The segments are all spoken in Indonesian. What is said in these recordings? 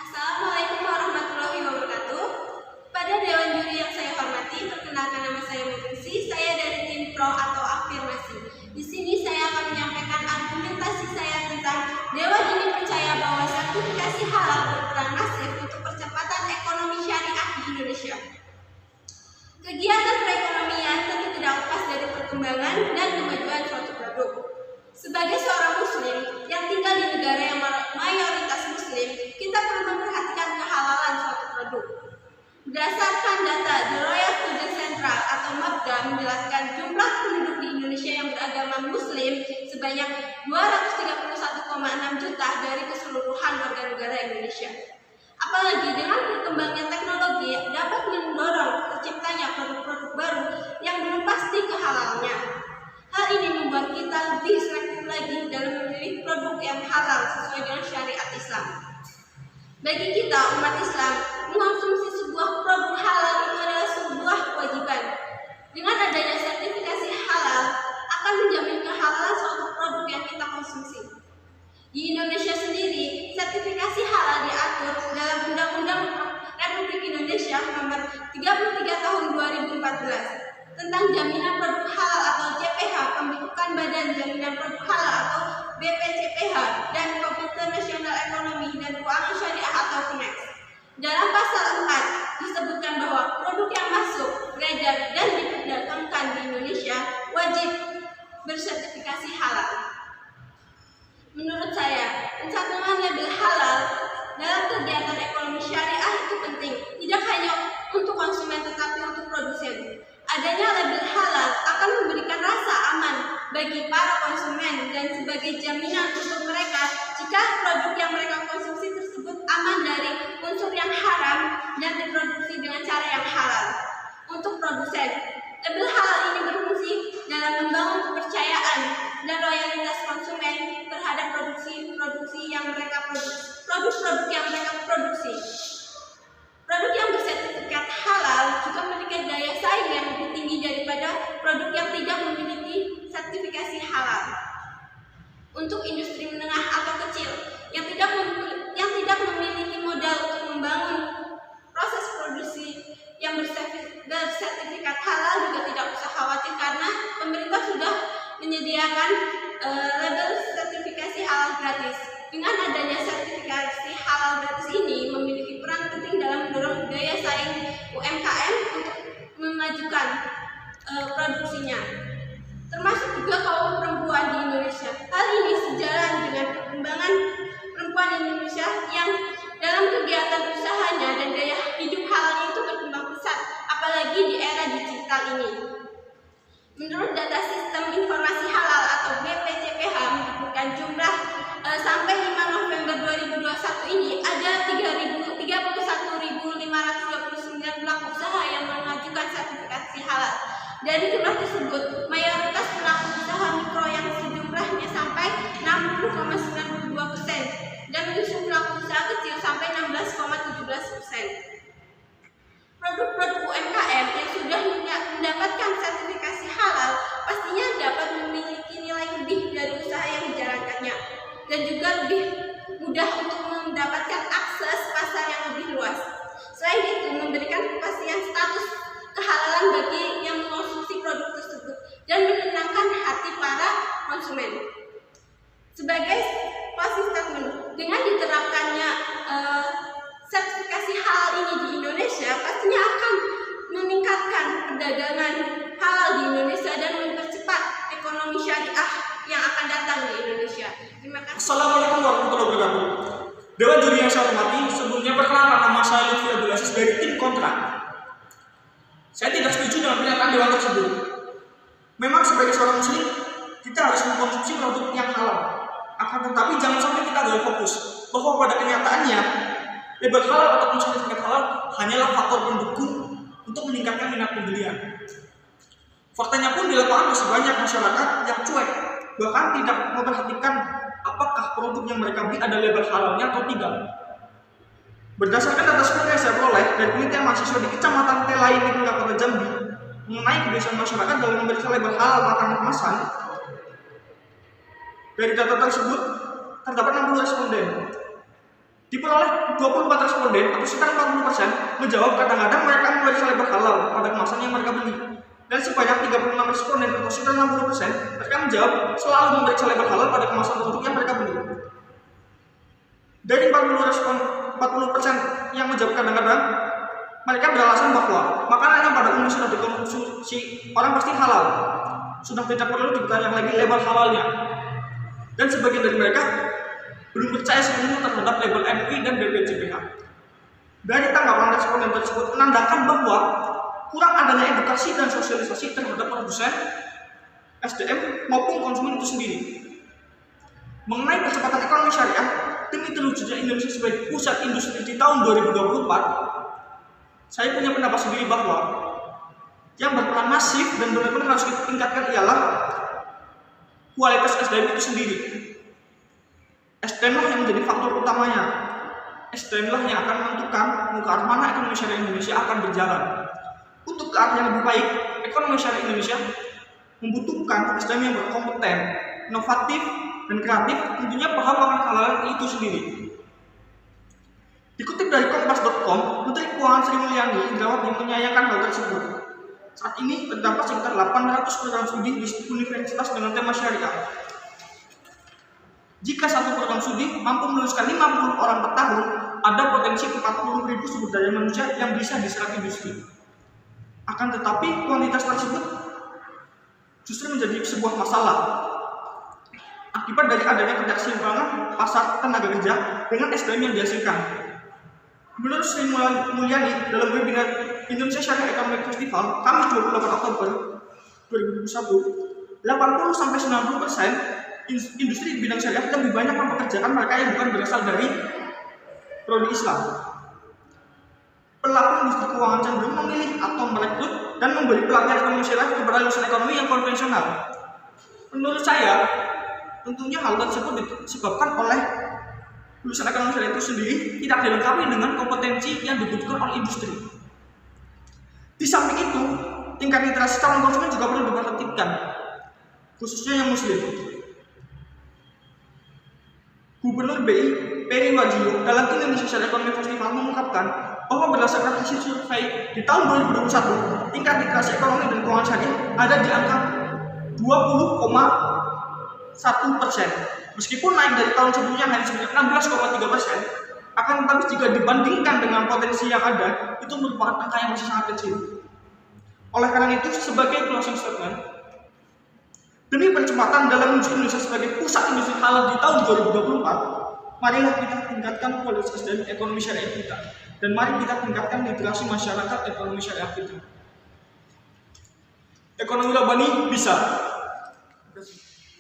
Assalamualaikum warahmatullahi wabarakatuh. Pada Dewan Juri yang saya hormati, perkenalkan nama saya Mutunsi. Saya dari tim Pro atau Afirmasi. Di sini saya akan menyampaikan argumentasi saya tentang Dewan Juri percaya bahwa sertifikasi halal berperan masif untuk percepatan ekonomi syariah di Indonesia. Kegiatan perekonomian tentu tidak lepas dari perkembangan dan kemajuan suatu produk. Sebagai seorang muslim yang tinggal di negara yang mayoritas muslim, kita perlu memperhatikan kehalalan suatu produk. Berdasarkan data The Royal Student Central atau MAPDA menjelaskan jumlah penduduk di Indonesia yang beragama muslim sebanyak 231,6 juta dari keseluruhan warga negara Indonesia. Apalagi dengan berkembangnya teknologi dapat mendorong terciptanya produk-produk baru yang belum pasti kehalalnya. Hal ini membuat kita lebih selektif lagi dalam memilih produk yang halal sesuai dengan syariat Islam. Bagi kita umat Islam, mengonsumsi sebuah produk halal itu adalah sebuah kewajiban. Dengan adanya sertifikasi halal akan menjamin kehalalan suatu produk yang kita konsumsi. Di Indonesia sendiri, sertifikasi halal diatur dalam Undang-Undang Republik Indonesia Nomor 33 Tahun 2014 tentang Jaminan Produk Halal atau JPH, Pembentukan Badan Jaminan Produk Halal atau BPJPH, dan Komite Nasional Ekonomi dan Keuangan Syariah atau KNES. Dalam pasal 4 disebutkan bahwa produk yang masuk, beredar, dan diperdagangkan di Indonesia wajib bersertifikasi halal. Menurut saya, pencantuman label halal dalam kegiatan ekonomi syariah itu penting, tidak hanya untuk konsumen tetapi untuk produsen. Adanya label halal akan memberikan rasa aman bagi para konsumen dan sebagai jaminan untuk mereka jika produk yang mereka konsumsi tersebut aman dari unsur yang haram dan diproduksi dengan cara yang halal. Untuk produsen, label halal ini berfungsi dalam membangun kepercayaan dan loyalitas konsumen terhadap produksi yang mereka produk-produk yang mereka produksi. Produk yang bersertifikat halal juga memiliki daya saing yang lebih tinggi daripada produk yang tidak memiliki sertifikasi halal. Untuk industri menengah atau kecil yang tidak memiliki modal untuk membangun proses produksi yang bersertifikat halal juga tidak usah khawatir karena pemerintah sudah menyediakan label sertifikasi halal gratis. Dengan adanya sertifikasi halal gratis ini memiliki peran penting dalam mendorong daya saing UMKM untuk memajukan produksinya, termasuk juga kaum perempuan di Indonesia. Hal ini sejalan dengan perkembangan perempuan Indonesia yang dalam kegiatan usahanya dan gaya hidup halalnya itu berkembang pesat, apalagi di era digital ini. Menurut data Sistem Informasi Halal atau BPJPH menyebutkan jumlah sampai 5 November 2021 ini ada 31.529 pelaku usaha yang mengajukan sertifikasi halal. Dari jumlah tersebut, mayoritas pelaku usaha mikro yang sejumlahnya sampai 60,92% dan menyusul pelaku usaha kecil sampai 16,17%. Produk-produk UMKM yang sudah mendapatkan sertifikasi halal pastinya dapat memiliki nilai lebih dari usaha yang dijalankannya dan juga lebih mudah untuk mendapatkan akses pasar yang lebih luas. Selain itu, memberikan kepastian status kehalalan bagi yang mengonsumsi produk tersebut dan menenangkan hati para konsumen. Sebagai closing statement, dengan diterapkannya sertifikasi halal ini di Indonesia pastinya akan meningkatkan perdagangan halal di Indonesia dan mempercepat ekonomi syariah yang akan datang di Indonesia. Terima kasih. Assalamualaikum warahmatullahi wabarakatuh. Dewan Juri yang saya hormati, sebelumnya perkenalkan nama saya Lutfi Abdul Aziz dari tim kontra. Saya tidak setuju dengan pernyataan dewan tersebut. Memang sebagai seorang muslim, kita harus mengkonsumsi produk yang halal. Akan tetapi jangan sampai kita gagal fokus bahwa pada kenyataannya label halal ataupun sertifikat halal hanyalah faktor pendukung untuk meningkatkan minat pembelian. Faktanya pun di lapangan masih banyak masyarakat yang cuek, bahkan tidak memperhatikan apakah produk yang mereka beli ada label halalnya atau tidak. Berdasarkan data survei yang saya peroleh dari penelitian mahasiswa di Kecamatan Telai Negara Kota Jambi mengenai kebiasaan masyarakat dalam memeriksa label halal makanan kemasan, dari data tersebut terdapat 60 responden. Diperoleh 24 responden atau sekitar 40% menjawab kadang-kadang mereka memeriksa label halal pada kemasan yang mereka beli. Dan sebanyak 36 responden atau sekitar 60% mereka menjawab selalu memeriksa label halal pada kemasan produk yang mereka beli. Dari 40% yang menjawab kadang-kadang, mereka beralasan bahwa makanan yang pada umumnya sudah dikonsumsi orang pasti halal, sudah tidak perlu ditanya lagi label halalnya. Dan sebagian dari mereka belum percaya sepenuhnya terhadap label MUI dan BPJPH. Dari tanggapan responden tersebut menandakan bahwa kurang adanya edukasi dan sosialisasi terhadap produsen, SDM maupun konsumen itu sendiri. Mengenai percepatan ekonomi syariah, demi terwujudnya Indonesia sebagai pusat industri di tahun 2024, saya punya pendapat sendiri bahwa yang berperan masif dan benar-benar harus kita tingkatkan ialah kualitas SDM itu sendiri. SDM lah yang menjadi faktor utamanya. SDM lah yang akan menentukan ke arah mana ekonomi syariah Indonesia akan berjalan. Untuk ke arah yang lebih baik, ekonomi syariah Indonesia membutuhkan SDM yang berkompeten, inovatif, dan kreatif, tentunya paham akan hal-hal itu sendiri. Dikutip dari kompas.com, Menteri Keuangan Sri Mulyani Indrawati menyayangkan hal tersebut. Saat ini terdapat sekitar 800 program studi di universitas dengan tema syariah. Jika satu program studi mampu meluluskan 50 orang per tahun, ada potensi 40.000 sumber daya manusia yang bisa diserap industri. Akan tetapi, kuantitas tersebut justru menjadi sebuah masalah akibat dari adanya ketidakseimbangan pasar tenaga kerja dengan SDM yang dihasilkan. Menurut Sri Mulyani dalam webinar Indonesia Syariah Economic Festival Kamis 28 Oktober 2021, 80-90% industri di bidang syariah lebih banyak mempekerjakan mereka yang bukan berasal dari prodi Islam. Pelaku industri keuangan cenderung memilih atau merekrut dan memberi pelatihan ekonomi syariah kepada lulusan ekonomi yang konvensional. Menurut saya, tentunya hal tersebut disebabkan oleh lulusan ekonomi syariah itu sendiri tidak dilengkapi dengan kompetensi yang dibutuhkan oleh industri. Di samping itu, tingkat literasi calon konsumen juga perlu diperhatikan, khususnya yang muslim. Gubernur BI Peri Warjio dalam Indonesia Syariah Economic Festival mengungkapkan bahwa berdasarkan hasil survei di tahun 2021, tingkat literasi ekonomi dan keuangan syariah ada di angka 20,1%. Meskipun naik dari tahun sebelumnya hanya sekitar 16,3%, akan tetapi jika dibandingkan dengan potensi yang ada, itu merupakan angka yang masih sangat kecil. Oleh karena itu, sebagai closing statement, demi percepatan dalam menuju Indonesia sebagai pusat industri halal di tahun 2024, marilah kita tingkatkan kualitas SDM ekonomi syariah kita, dan mari kita tingkatkan literasi masyarakat ekonomi syariah kita. Ekonomi Rabbani bisa.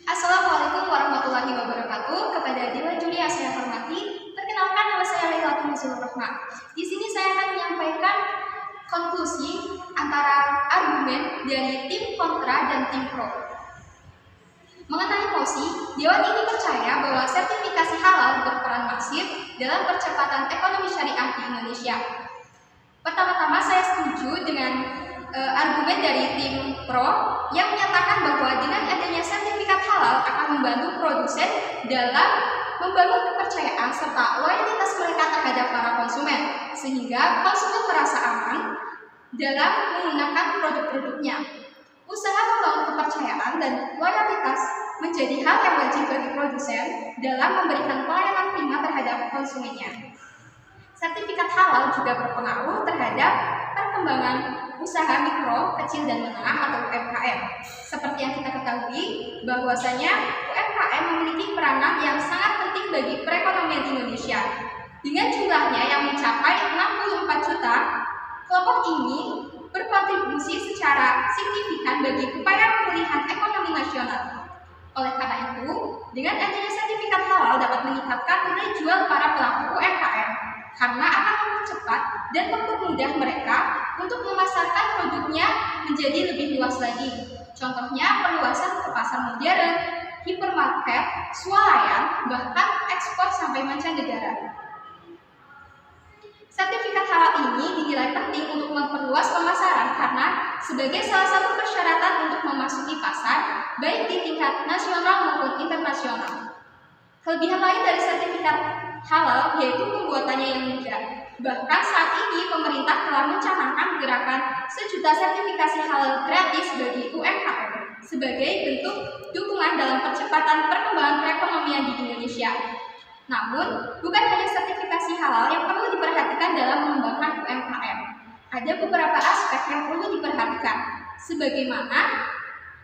Assalamualaikum warahmatullahi wabarakatuh. Kepada Dewan Juri yang saya hormati, perkenalkan nama saya Lailatul Nuzul Rahma. Di sini saya akan menyampaikan konklusi antara argumen dari tim kontra dan tim pro. Mengenai POSI, Dewan ini percaya bahwa sertifikasi halal berperan masif dalam percepatan ekonomi syariah di Indonesia. Pertama-tama saya setuju dengan argumen dari tim pro yang menyatakan bahwa dengan adanya sertifikat halal akan membantu produsen dalam membangun kepercayaan serta loyalitas mereka terhadap para konsumen, sehingga konsumen merasa aman dalam menggunakan produk-produknya. Usaha membangun kepercayaan dan loyalitas menjadi hal yang wajib bagi produsen dalam memberikan pelayanan prima terhadap konsumennya. Sertifikat halal juga berpengaruh terhadap perkembangan usaha mikro, kecil, dan menengah atau UMKM. Seperti yang kita ketahui, bahwasanya UMKM memiliki peranan yang sangat penting bagi perekonomian Indonesia. Dengan jumlahnya yang mencapai 64 juta, kelompok ini berkontribusi secara signifikan bagi upaya pemulihan ekonomi nasional. Oleh karena itu, dengan adanya sertifikat halal dapat meningkatkan nilai jual para pelaku UMKM karena akan mempercepat dan mempermudah mereka untuk memasarkan produknya menjadi lebih luas lagi. Contohnya perluasan ke pasar modern, hipermarket, swalayan, bahkan ekspor sampai mancanegara. Sertifikat halal ini dinilai penting untuk memperluas pemasaran karena sebagai salah satu persyaratan untuk memasuki pasar, baik di tingkat nasional maupun internasional. Kelebihan lain dari sertifikat halal yaitu pembuatannya yang mudah. Bahkan saat ini pemerintah telah mencanangkan gerakan 1 juta sertifikasi halal gratis bagi UMKM sebagai bentuk dukungan dalam percepatan perkembangan perekonomian di Indonesia. Namun, bukan hanya sertifikasi halal yang perlu diperhatikan dalam mengembangkan UMKM. Ada beberapa aspek yang perlu diperhatikan, sebagaimana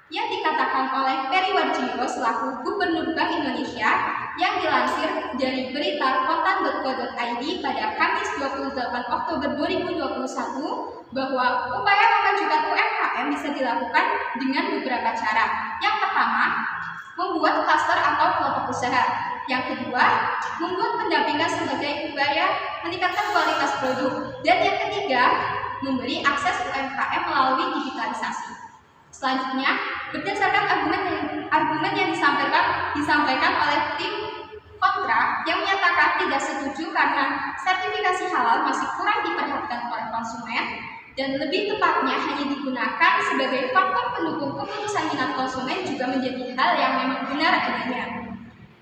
yang dikatakan oleh Peri Warjio selaku Gubernur Bank Indonesia yang dilansir dari berita kontan.co.id pada Kamis 28 Oktober 2021 bahwa upaya memajukan UMKM bisa dilakukan dengan beberapa cara. Yang pertama, membuat klaster atau kelompok usaha. Yang kedua, membuat pendampingan sebagai upaya meningkatkan kualitas produk. Dan yang ketiga, memberi akses UMKM melalui digitalisasi. Selanjutnya, berdasarkan argumen yang disampaikan oleh tim kontra yang menyatakan tidak setuju karena sertifikasi halal masih kurang diperhatikan oleh konsumen dan lebih tepatnya hanya digunakan sebagai faktor pendukung keputusan minat konsumen juga menjadi hal yang memang benar adanya.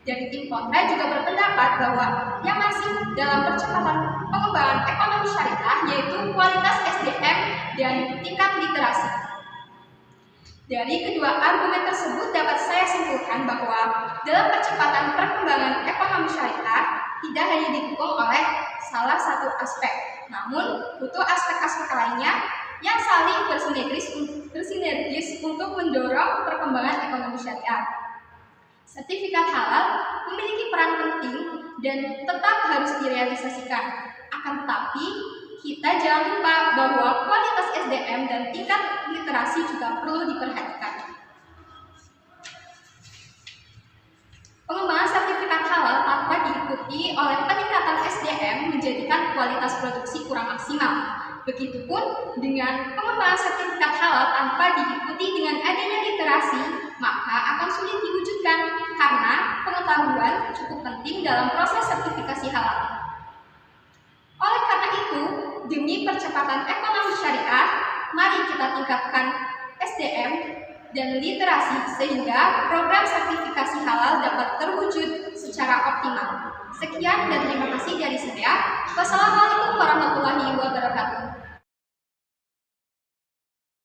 Dari tim kontra juga berpendapat bahwa yang masih dalam percepatan pengembangan ekonomi syariah yaitu kualitas SDM dan tingkat literasi. Dari kedua argumen tersebut dapat saya simpulkan bahwa dalam percepatan perkembangan ekonomi syariah tidak hanya didukung oleh salah satu aspek, namun butuh aspek-aspek lainnya yang saling bersinergis untuk mendorong perkembangan ekonomi syariah. Sertifikat halal memiliki peran penting dan tetap harus direalisasikan. Akan tetapi, kita jangan lupa bahwa kualitas SDM dan tingkat literasi juga perlu diperhatikan. Pengembangan sertifikat halal tanpa diikuti oleh peningkatan SDM menjadikan kualitas produksi kurang maksimal. Begitupun dengan pengembangan sertifikat halal tanpa diikuti dengan adanya literasi, maka akan sulit diwujudkan karena pengetahuan cukup penting dalam proses sertifikasi halal. Oleh karena itu, demi percepatan ekonomi syariah, mari kita tingkatkan SDM dan literasi sehingga program sertifikasi halal dapat terwujud secara optimal. Sekian dan terima kasih dari saya. Wassalamualaikum warahmatullahi wabarakatuh.